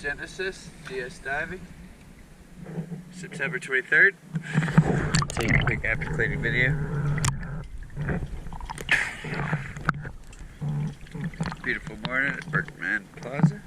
Genesis, GS Diving, September 23rd. Take a quick after cleaning video. Beautiful morning at Berkman Plaza.